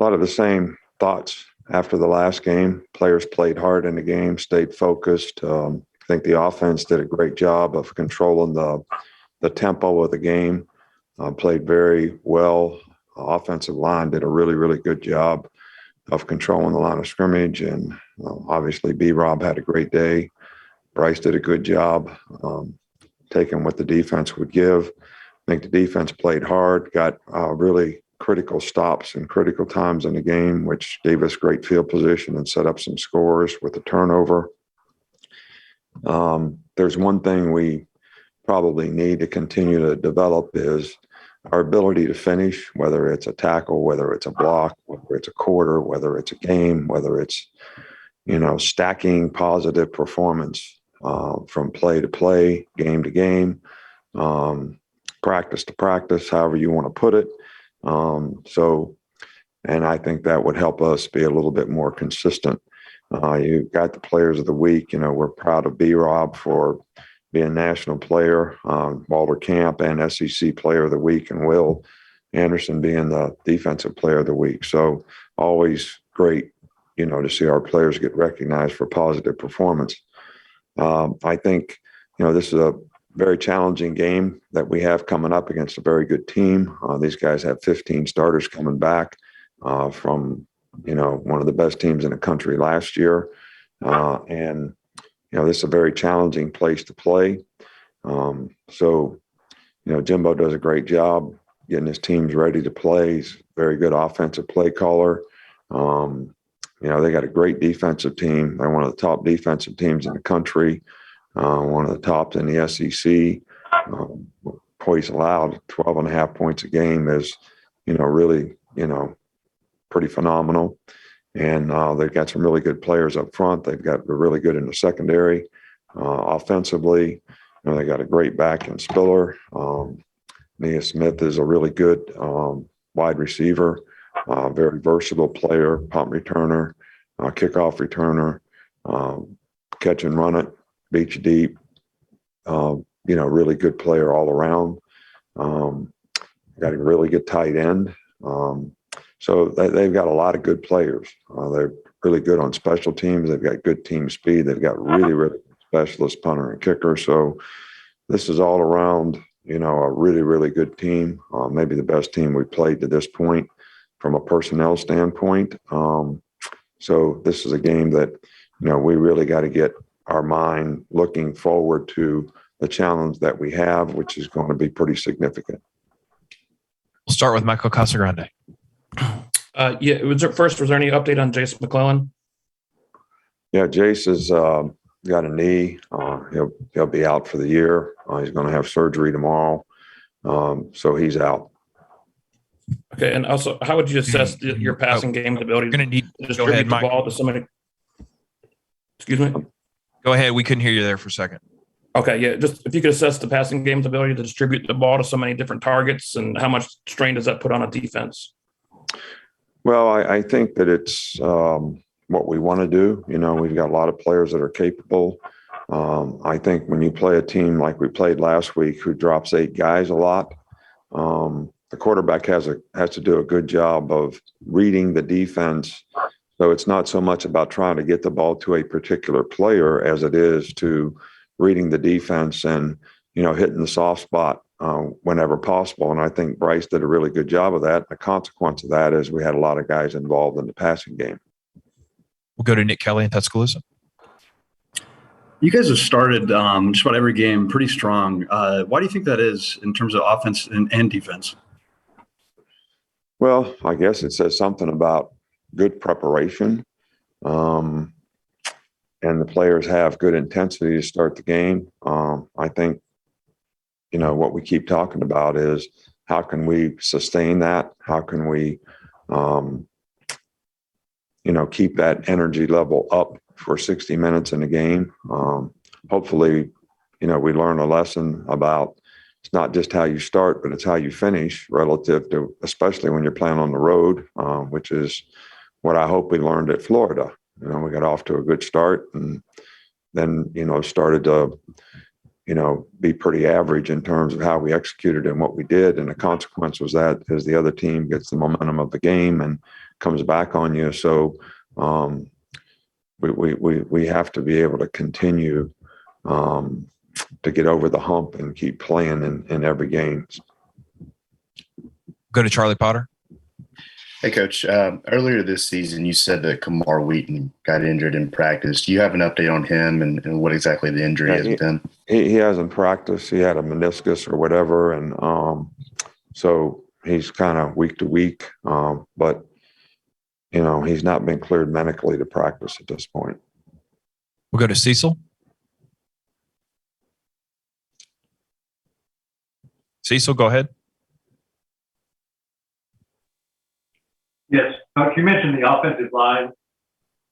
a lot of the same thoughts after the last game. Players played hard in the game, stayed focused. I think the offense did a great job of controlling the tempo of the game, played very well. Offensive line did a really, really good job of controlling the line of scrimmage. And obviously, B-Rob had a great day. Bryce did a good job taking what the defense would give. I think the defense played hard, got really critical stops and critical times in the game, which gave us great field position and set up some scores with the turnover. There's one thing we probably need to continue to develop is our ability to finish, whether it's a tackle, whether it's a block, whether it's a quarter, whether it's a game, whether it's, stacking positive performance from play to play, game to game, practice to practice, however you want to put it. And I think that would help us be a little bit more consistent. You got the players of the week. We're proud of B-Rob for being national player, Walter Camp and SEC player of the week, and Will Anderson being the defensive player of the week. So always great, to see our players get recognized for positive performance. I think, this is a very challenging game that we have coming up against a very good team. These guys have 15 starters coming back from, one of the best teams in the country last year. And this is a very challenging place to play. So, Jimbo does a great job getting his teams ready to play. He's a very good offensive play caller. They got a great defensive team. They're one of the top defensive teams in the country, one of the tops in the SEC. Points allowed, 12.5 points a game is, really, pretty phenomenal. And they've got some really good players up front. They've got really good in the secondary. Offensively, they got a great back in Spiller. Nia Smith is a really good wide receiver, very versatile player, punt returner, kickoff returner, catch and run it, beat you deep. Really good player all around. Got a really good tight end. So they've got a lot of good players. They're really good on special teams. They've got good team speed. They've got really, really specialist punter and kicker. So this is all around, a really, really good team. Maybe the best team we've played to this point from a personnel standpoint. So this is a game that, we really got to get our mind looking forward to the challenge that we have, which is going to be pretty significant. We'll start with Michael Casagrande. Was there any update on Jase McClellan? Yeah, Jase has got a knee. He'll be out for the year. He's going to have surgery tomorrow. So he's out. Okay, and also, how would you assess your passing game ability? Going to need to distribute the ball to somebody? Excuse me? Go ahead. We couldn't hear you there for a second. Okay, yeah, just if you could assess the passing game's ability to distribute the ball to so many different targets, and how much strain does that put on a defense? Well, I think that it's what we want to do. We've got a lot of players that are capable. I think when you play a team like we played last week, who drops 8 guys a lot, the quarterback has to do a good job of reading the defense. So it's not so much about trying to get the ball to a particular player as it is to reading the defense and, hitting the soft spot whenever possible. And I think Bryce did a really good job of that. The consequence of that is we had a lot of guys involved in the passing game. We'll go to Nick Kelly in Tuscaloosa. You guys have started just about every game pretty strong. Why do you think that is in terms of offense and defense? Well, I guess it says something about good preparation. And the players have good intensity to start the game. I think, what we keep talking about is how can we sustain that? How can we, keep that energy level up for 60 minutes in the game? Hopefully, we learn a lesson about it's not just how you start, but it's how you finish relative to, especially when you're playing on the road, which is what I hope we learned at Florida. We got off to a good start and then, started to, be pretty average in terms of how we executed and what we did. And the consequence was that as the other team gets the momentum of the game and comes back on you. So we have to be able to continue to get over the hump and keep playing in every game. Go to Charlie Potter. Hey, Coach. Earlier this season, you said that Camar Wheaton got injured in practice. Do you have an update on him and what exactly the injury is with him? He hasn't practiced. He had a meniscus or whatever, and so he's kind of week to week. But he's not been cleared medically to practice at this point. We'll go to Cecil. Cecil, go ahead. Yes, Coach, you mentioned the offensive line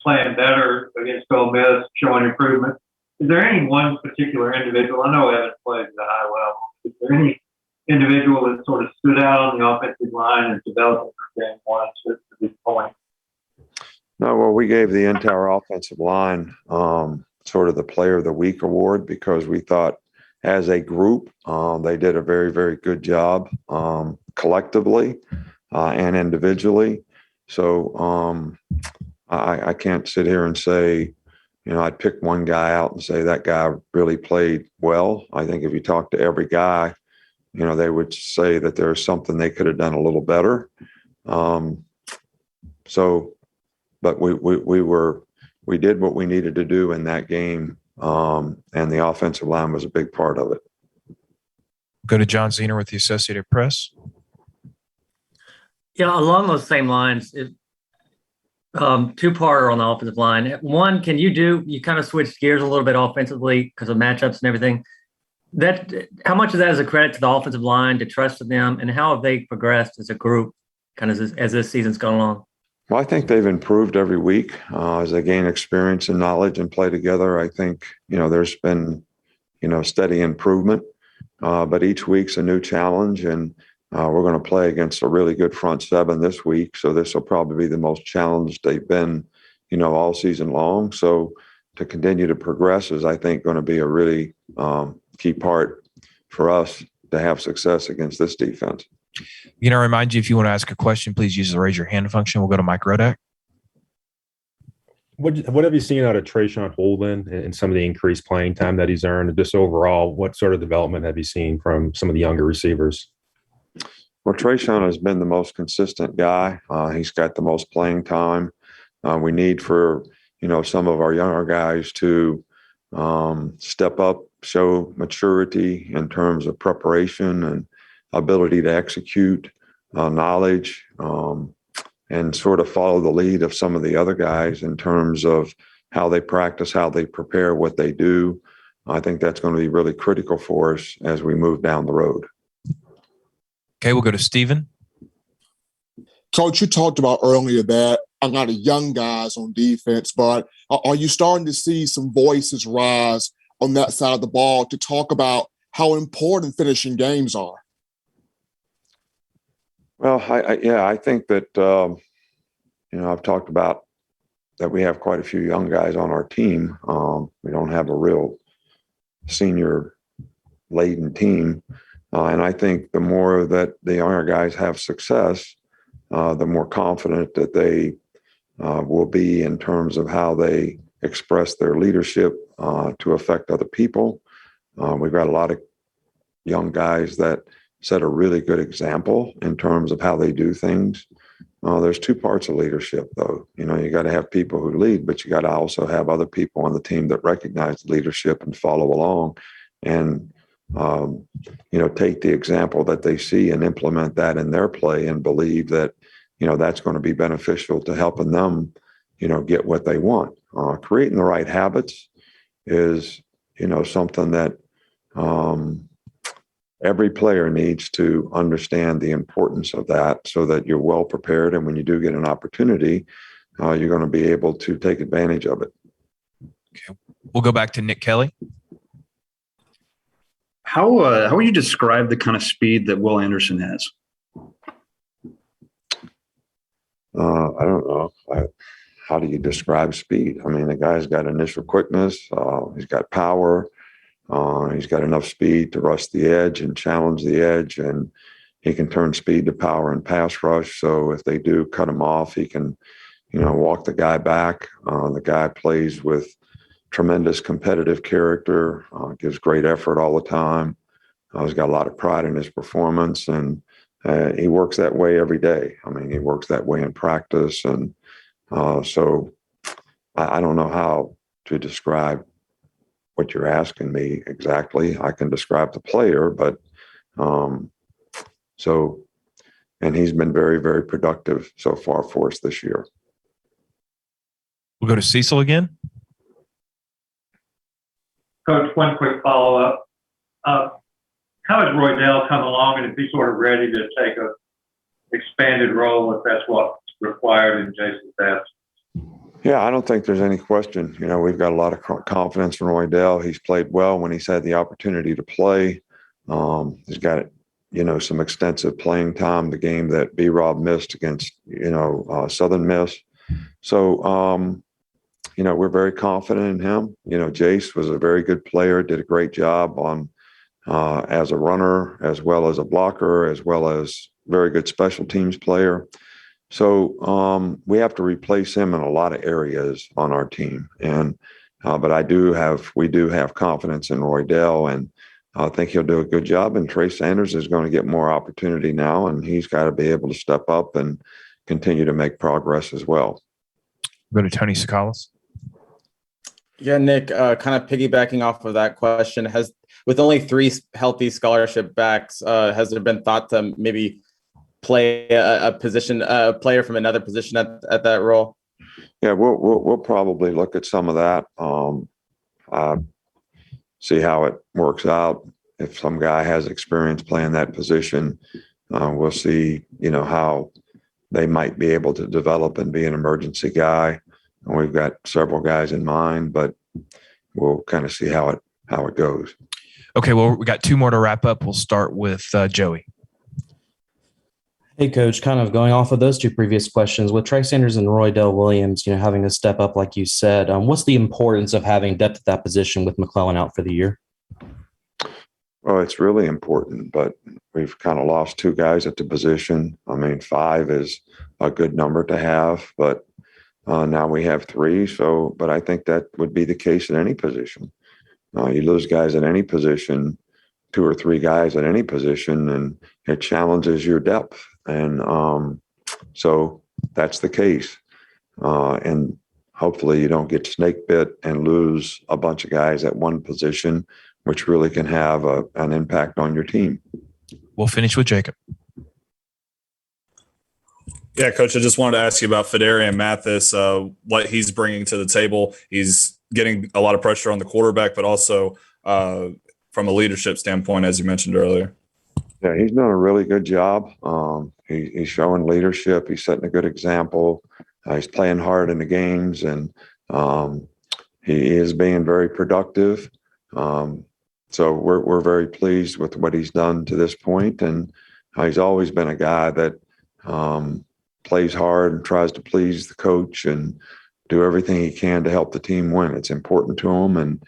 playing better against Ole Miss, showing improvement. Is there any one particular individual? I know Evan plays at a high level. Is there any individual that sort of stood out on the offensive line and developed for game one to this point? No, well, we gave the entire offensive line sort of the Player of the Week award because we thought as a group they did a very, very good job collectively and individually. So I can't sit here and say, I'd pick one guy out and say that guy really played well. I think if you talk to every guy, they would say that there's something they could have done a little better. But we did what we needed to do in that game, and the offensive line was a big part of it. Go to John Zener with the Associated Press. Yeah, along those same lines, two-parter on the offensive line. One, you kind of switched gears a little bit offensively because of matchups and everything. How much of that is a credit to the offensive line, to trust in them, and how have they progressed as a group kind of as this season's gone along? Well, I think they've improved every week as they gain experience and knowledge and play together. I think, there's been, steady improvement, but each week's a new challenge, and we're going to play against a really good front seven this week. So this will probably be the most challenged they've been, all season long. So to continue to progress is, I think, going to be a really key part for us to have success against this defense. Remind you, if you want to ask a question, please use the raise your hand function. We'll go to Mike Rodak. What have you seen out of Treashon Holden and some of the increased playing time that he's earned? And just overall, what sort of development have you seen from some of the younger receivers? Well, Treashon has been the most consistent guy. He's got the most playing time. We need for, some of our younger guys to step up, show maturity in terms of preparation and ability to execute, knowledge, and sort of follow the lead of some of the other guys in terms of how they practice, how they prepare, what they do. I think that's going to be really critical for us as we move down the road. Okay, we'll go to Steven. Coach, you talked about earlier that a lot of young guys on defense, but are you starting to see some voices rise on that side of the ball to talk about how important finishing games are? Well, I think that, I've talked about that we have quite a few young guys on our team. We don't have a real senior-laden team. And I think the more that the younger guys have success, the more confident that they will be in terms of how they express their leadership to affect other people. We've got a lot of young guys that set a really good example in terms of how they do things. There's two parts of leadership, though. You got to have people who lead, but you got to also have other people on the team that recognize leadership and follow along and, take the example that they see and implement that in their play and believe that, that's going to be beneficial to helping them, get what they want. Creating the right habits is, something that every player needs to understand the importance of that so that you're well prepared. And when you do get an opportunity, you're going to be able to take advantage of it. Okay. We'll go back to Nick Kelly. How would you describe the kind of speed that Will Anderson has? I don't know. How do you describe speed? I mean, the guy's got initial quickness. He's got power. He's got enough speed to rush the edge and challenge the edge. And, he can turn speed to power and pass rush. So if they do cut him off, he can, walk the guy back. The guy plays with tremendous competitive character, gives great effort all the time. He's got a lot of pride in his performance, and he works that way every day. I mean, he works that way in practice. And so I don't know how to describe what you're asking me exactly. I can describe the player, but and he's been very, very productive so far for us this year. We'll go to Cecil again. Coach, one quick follow-up. How has Roydell come along, and is he sort of ready to take a expanded role if that's what's required in Jase's absence? Yeah, I don't think there's any question. We've got a lot of confidence in Roydell. He's played well when he's had the opportunity to play. He's got, some extensive playing time, the game that B-Rob missed against, Southern Miss. So, we're very confident in him. Jase was a very good player, did a great job on as a runner, as well as a blocker, as well as very good special teams player. So we have to replace him in a lot of areas on our team. And but we do have confidence in Roydell, and I think he'll do a good job. And Trey Sanders is going to get more opportunity now, and he's got to be able to step up and continue to make progress as well. Go to Tony Sakalas. Yeah, Nick, kind of piggybacking off of that question, with only 3 healthy scholarship backs, has there been thought to maybe play a player from another position at that role? Yeah, we'll probably look at some of that. See how it works out. If some guy has experience playing that position, we'll see, how they might be able to develop and be an emergency guy. And we've got several guys in mind, but we'll kind of see how it goes. Okay, well, we got 2 more to wrap up. We'll start with Joey. Hey, Coach, kind of going off of those 2 previous questions, with Trey Sanders and Roydell Williams, having to step up, like you said, what's the importance of having depth at that position with McClellan out for the year? Well, it's really important, but we've kind of lost 2 guys at the position. I mean, 5 is a good number to have, but now we have 3. So, but I think that would be the case in any position. You lose guys at any position, 2 or 3 guys at any position, and it challenges your depth. And so that's the case. And hopefully you don't get snake bit and lose a bunch of guys at one position, which really can have an impact on your team. We'll finish with Jacob. Yeah, Coach, I just wanted to ask you about Phidarian Mathis, what he's bringing to the table. He's getting a lot of pressure on the quarterback, but also from a leadership standpoint, as you mentioned earlier. Yeah, he's done a really good job. He's showing leadership. He's setting a good example. He's playing hard in the games, and he is being very productive. So we're very pleased with what he's done to this point. And he's always been a guy that plays hard and tries to please the coach and do everything he can to help the team win. It's important to him. And,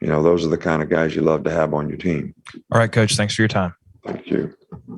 those are the kind of guys you love to have on your team. All right, Coach. Thanks for your time. Thank you.